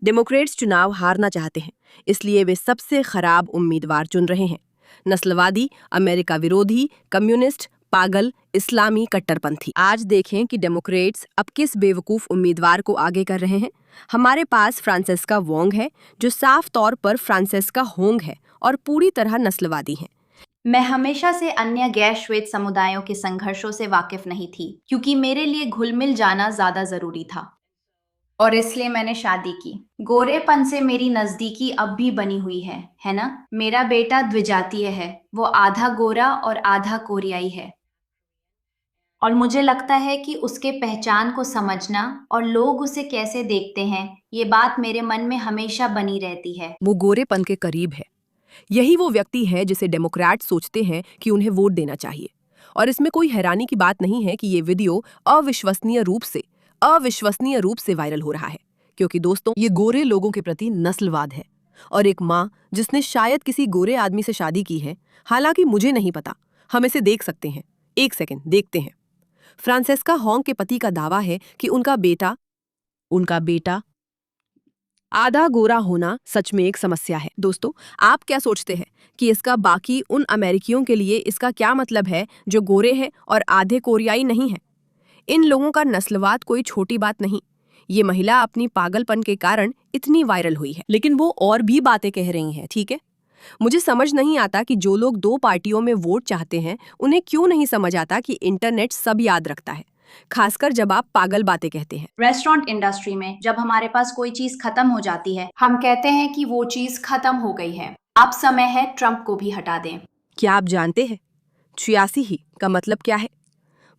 Democrats चुनाव हारना चाहते हैं, इसलिए वे सबसे खराब उम्मीदवार चुन रहे हैं। नस्लवादी, अमेरिका विरोधी, कम्युनिस्ट, पागल, इस्लामी कट्टरपंथी। आज देखें कि डेमोक्रेट्स अब किस बेवकूफ उम्मीदवार को आगे कर रहे हैं। हमारे पास फ्रांसेस्का वोंग है, जो साफ तौर पर फ्रांसेस्का होंग है और पूरी तरह नस्लवादी हैं। मैं हमेशा से अन्य गैर श्वेत समुदायों के संघर्षों से वाकिफ नहीं थी, क्योंकि मेरे लिए घुल मिल जाना ज्यादा जरूरी था और इसलिए मैंने शादी की। गोरेपन से मेरी नजदीकी अब भी बनी हुई है ना? मेरा बेटा द्विजातीय है, वो आधा गोरा और आधा कोरियाई है, और मुझे लगता है कि उसके पहचान को समझना और लोग उसे कैसे देखते हैं, ये बात मेरे मन में हमेशा बनी रहती है। वो गोरेपन के करीब है। यही वो व्यक्ति है जिसे डेमोक्रेट सोचते हैं कि उन्हें वोट देना चाहिए। और इसमें कोई हैरानी की बात नहीं है कि ये वीडियो अविश्वसनीय रूप से वायरल हो रहा है, क्योंकि दोस्तों, ये गोरे लोगों के प्रति नस्लवाद है। और एक माँ जिसने शायद किसी गोरे आदमी से शादी की है, हालांकि मुझे नहीं पता, हम इसे देख सकते हैं। एक सेकंड देखते हैं। फ्रांसेस्का होंग के पति का दावा है कि उनका बेटा आधा गोरा होना सच में एक समस्या है। दोस्तों, आप क्या सोचते हैं कि इसका बाकी उन अमेरिकियों के लिए इसका क्या मतलब है जो गोरे हैं और आधे कोरियाई नहीं हैं? इन लोगों का नस्लवाद कोई छोटी बात नहीं। ये महिला अपनी पागलपन के कारण इतनी वायरल हुई है, लेकिन वो और भी बातें कह रही हैं, ठीक है? मुझे समझ नहीं आता कि जो लोग दो पार्टियों में वोट चाहते हैं, उन्हें क्यों नहीं समझ आता कि इंटरनेट सब याद रखता है, खासकर जब आप पागल बातें कहते हैं। रेस्टोरेंट इंडस्ट्री में जब हमारे पास कोई चीज खत्म हो जाती है, हम कहते हैं कि वो चीज खत्म हो गई है, अब समय है ट्रंप को भी हटा दें। क्या आप जानते हैं 86 ही का मतलब क्या है?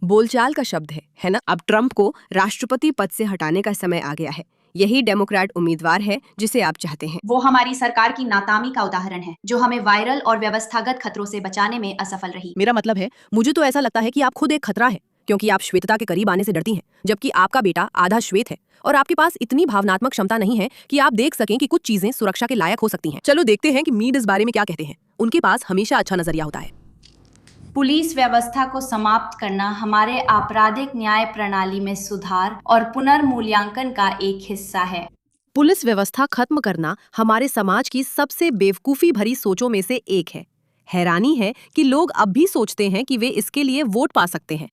बोलचाल का शब्द है ना? अब ट्रंप को राष्ट्रपति पद से हटाने का समय आ गया है। यही डेमोक्रेट उम्मीदवार है जिसे आप चाहते हैं। वो हमारी सरकार की नाकामी का उदाहरण है, जो हमें वायरल और व्यवस्थागत खतरों से बचाने में असफल रही। मेरा मतलब है, मुझे तो ऐसा लगता है कि आप खुद एक खतरा है, क्योंकि आप श्वेतता के करीब आने से डरती हैं, जबकि आपका बेटा आधा श्वेत है और आपके पास इतनी भावनात्मक क्षमता नहीं है कि आप देख सकें कि कुछ चीजें सुरक्षा के लायक हो सकती हैं। चलो देखते हैं कि मीड इस बारे में क्या कहते हैं। उनके पास हमेशा अच्छा नजरिया होता है। पुलिस व्यवस्था को समाप्त करना हमारे आपराधिक न्याय प्रणाली में सुधार और पुनर्मूल्यांकन का एक हिस्सा है। पुलिस व्यवस्था खत्म करना हमारे समाज की सबसे बेवकूफी भरी सोचों में से एक है। हैरानी है कि लोग अब भी सोचते हैं कि वे इसके लिए वोट पा सकते हैं।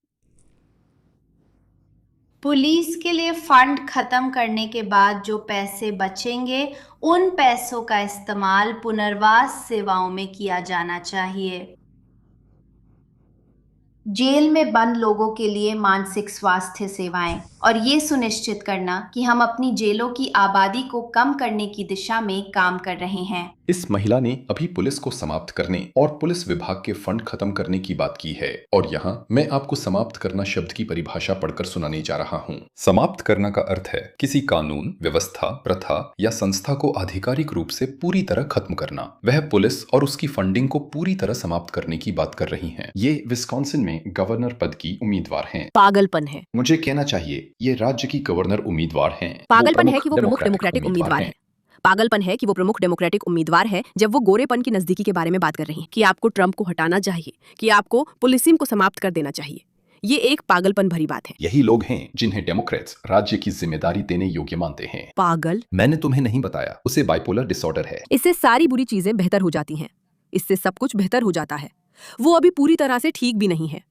पुलिस के लिए फंड खत्म करने के बाद जो पैसे बचेंगे, उन पैसों का इस्तेमाल पुनर्वास सेवाओं में किया जाना चाहिए। जेल में बंद लोगों के लिए मानसिक स्वास्थ्य सेवाएं, और ये सुनिश्चित करना कि हम अपनी जेलों की आबादी को कम करने की दिशा में काम कर रहे हैं। इस महिला ने अभी पुलिस को समाप्त करने और पुलिस विभाग के फंड खत्म करने की बात की है, और यहाँ मैं आपको समाप्त करना शब्द की परिभाषा पढ़कर सुनाने जा रहा हूँ। समाप्त करना का अर्थ है किसी कानून, व्यवस्था, प्रथा या संस्था को आधिकारिक रूप से पूरी तरह खत्म करना। वह पुलिस और उसकी फंडिंग को पूरी तरह समाप्त करने की बात कर रही है। ये विस्कॉन्सिन में गवर्नर पद की उम्मीदवार हैं। पागलपन है। मुझे कहना चाहिए ये राज्य की गवर्नर उम्मीदवार हैं। पागलपन है कि वो प्रमुख डेमोक्रेटिक उम्मीदवार है। पागलपन है कि वो प्रमुख डेमोक्रेटिक उम्मीदवार है जब वो गोरेपन की नजदीकी के बारे में बात कर रही हैं कि आपको ट्रंप को हटाना चाहिए, कि आपको पुलिसिंग को समाप्त कर देना चाहिए। ये एक पागलपन भरी बात है। यही लोग हैं जिन्हें डेमोक्रेट्स राज्य की जिम्मेदारी देने योग्य मानते हैं। पागल? मैंने तुम्हें नहीं बताया, उसे बाइपोलर डिसऑर्डर है। इससे सारी बुरी चीजें बेहतर हो जाती हैं। इससे सब कुछ बेहतर हो जाता है। वो अभी पूरी तरह से ठीक भी नहीं है।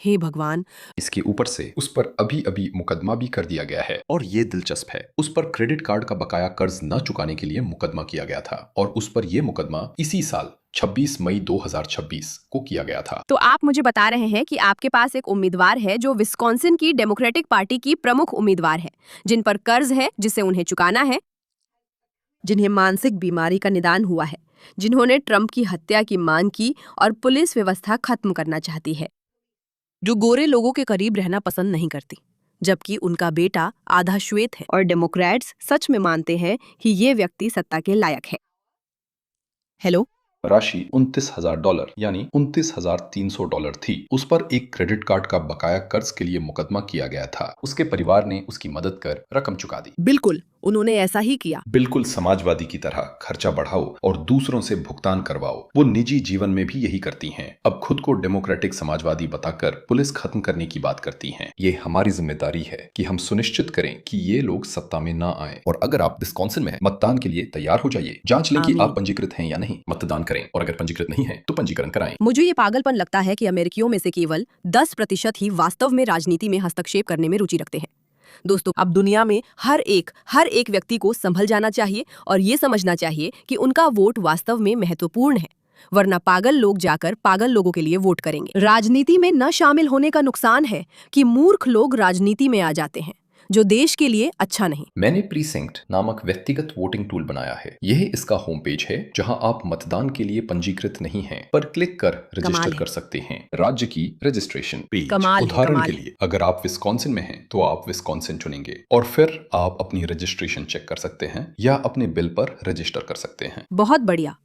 हे भगवान! इसके ऊपर से उस पर अभी अभी मुकदमा भी कर दिया गया है, और ये दिलचस्प है, उस पर क्रेडिट कार्ड का बकाया कर्ज न चुकाने के लिए मुकदमा किया गया था, और उस पर यह मुकदमा इसी साल 26 मई 2026 को किया गया था। तो आप मुझे बता रहे हैं कि आपके पास एक उम्मीदवार है जो विस्कॉन्सिन की डेमोक्रेटिक पार्टी की प्रमुख उम्मीदवार है, जिन पर कर्ज है जिसे उन्हें चुकाना है, जिन्हें मानसिक बीमारी का निदान हुआ है, जिन्होंने ट्रंप की हत्या की मांग की और पुलिस व्यवस्था खत्म करना चाहती है, जो गोरे लोगों के करीब रहना पसंद नहीं करती, जबकि उनका बेटा आधा श्वेत है। और डेमोक्रेट्स सच में मानते हैं कि ये व्यक्ति सत्ता के लायक है। हेलो? राशि $29,000 यानी $29,300 थी। उस पर एक क्रेडिट कार्ड का बकाया कर्ज के लिए मुकदमा किया गया था। उसके परिवार ने उसकी मदद कर रकम चुका दी। बिल्कुल, उन्होंने ऐसा ही किया। बिल्कुल समाजवादी की तरह खर्चा बढ़ाओ और दूसरों से भुगतान करवाओ। वो निजी जीवन में भी यही करती हैं। अब खुद को डेमोक्रेटिक समाजवादी बताकर पुलिस खत्म करने की बात करती हैं। ये हमारी जिम्मेदारी है कि हम सुनिश्चित करें कि ये लोग सत्ता में ना आए। और अगर आप विस्कॉन्सिन में हैं, मतदान के लिए तैयार हो जाइए। जांच लें कि आमीन। आप पंजीकृत हैं या नहीं। मतदान करें और अगर पंजीकृत नहीं है तो पंजीकरण कराएं। मुझे ये पागलपन लगता है कि अमेरिकियों में से केवल 10% ही वास्तव में राजनीति में हस्तक्षेप करने में रुचि रखते हैं। दोस्तों, अब दुनिया में हर एक व्यक्ति को संभल जाना चाहिए और ये समझना चाहिए कि उनका वोट वास्तव में महत्वपूर्ण है, वरना पागल लोग जाकर पागल लोगों के लिए वोट करेंगे। राजनीति में न शामिल होने का नुकसान है कि मूर्ख लोग राजनीति में आ जाते हैं, जो देश के लिए अच्छा नहीं। मैंने प्रीसिंक्ट नामक व्यक्तिगत वोटिंग टूल बनाया है। यह इसका होम पेज है जहां आप मतदान के लिए पंजीकृत नहीं हैं, पर क्लिक कर रजिस्टर कर सकते हैं। राज्य की रजिस्ट्रेशन पेज। उदाहरण के लिए अगर आप विस्कॉन्सिन में हैं तो आप विस्कॉन्सिन चुनेंगे और फिर आप अपनी रजिस्ट्रेशन चेक कर सकते हैं या अपने बिल पर रजिस्टर कर सकते हैं। बहुत बढ़िया।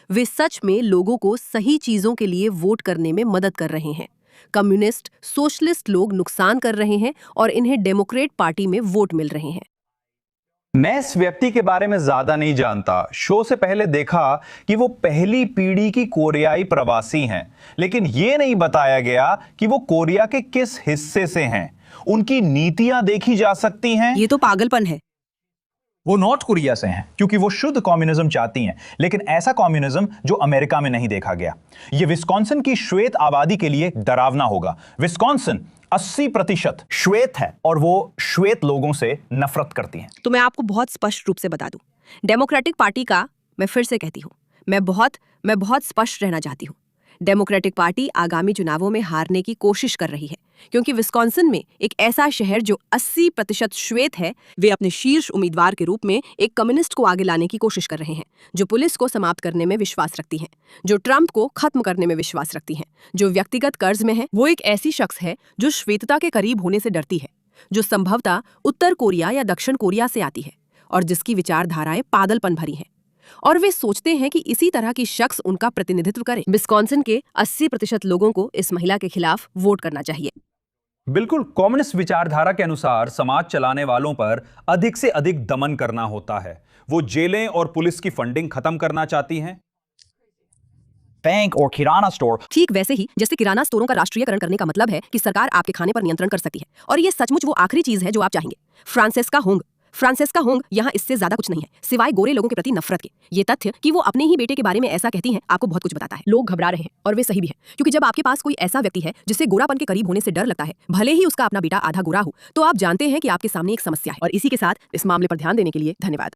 वे सच में लोगों को सही चीजों के लिए वोट करने में मदद कर रहे हैं। कम्युनिस्ट, सोशलिस्ट लोग नुकसान कर रहे हैं और इन्हें डेमोक्रेट पार्टी में वोट मिल रहे हैं। मैं इस व्यक्ति के बारे में ज्यादा नहीं जानता। शो से पहले देखा कि वो पहली पीढ़ी की कोरियाई प्रवासी हैं, लेकिन ये नहीं बताया गया कि वो कोरिया के किस हिस्से से हैं। उनकी नीतियां देखी जा सकती हैं। ये तो पागलपन है। वो नॉर्थ कोरिया से हैं क्योंकि वो शुद्ध कम्युनिज्म चाहती हैं, लेकिन ऐसा कम्युनिज्म जो अमेरिका में नहीं देखा गया। ये विस्कॉन्सिन की श्वेत आबादी के लिए डरावना होगा। विस्कॉन्सिन 80% श्वेत है और वो श्वेत लोगों से नफरत करती हैं। तो मैं आपको बहुत स्पष्ट रूप से बता दूं, डेमोक्रेटिक पार्टी का, मैं फिर से कहती हूं, मैं बहुत स्पष्ट रहना चाहती हूं। डेमोक्रेटिक पार्टी आगामी चुनावों में हारने की कोशिश कर रही है, क्योंकि विस्कॉन्सिन में एक ऐसा शहर जो 80% श्वेत है, वे अपने शीर्ष उम्मीदवार के रूप में एक कम्युनिस्ट को आगे लाने की कोशिश कर रहे हैं, जो पुलिस को समाप्त करने में विश्वास रखती हैं, जो ट्रंप को खत्म करने में विश्वास रखती हैं, जो व्यक्तिगत कर्ज में है। वो एक ऐसी शख्स है जो श्वेतता के करीब होने से डरती है, जो संभवतः उत्तर कोरिया या दक्षिण कोरिया से आती है और जिसकी विचारधाराएं पागलपन भरी हैं। और वे सोचते हैं कि इसी तरह की शख्स उनका प्रतिनिधित्व करे। विस्कॉन्सिन के 80% लोगों को इस महिला के खिलाफ वोट करना चाहिए। बिल्कुल, कम्युनिस्ट विचारधारा के अनुसार समाज चलाने वालों पर अधिक से अधिक दमन करना होता है। वो जेलें और पुलिस की फंडिंग खत्म करना चाहती हैं। बैंक और किराना स्टोर। ठीक वैसे ही जैसे किराना स्टोरों का राष्ट्रीयकरण करने का मतलब है कि सरकार आपके खाने पर नियंत्रण कर सकती है, और ये सचमुच वो आखिरी चीज है जो आप चाहेंगे। फ्रांसेस्का होंग यहाँ इससे ज्यादा कुछ नहीं है सिवाय गोरे लोगों के प्रति नफरत के। ये तथ्य कि वो अपने ही बेटे के बारे में ऐसा कहती हैं आपको बहुत कुछ बताता है। लोग घबरा रहे हैं और वे सही भी हैं, क्योंकि जब आपके पास कोई ऐसा व्यक्ति है जिससे गोरापन के करीब होने से डर लगता है, भले ही उसका अपना बेटा आधा गोरा हो, तो आप जानते हैं कि आपके सामने एक समस्या है। और इसी के साथ इस मामले पर ध्यान देने के लिए धन्यवाद।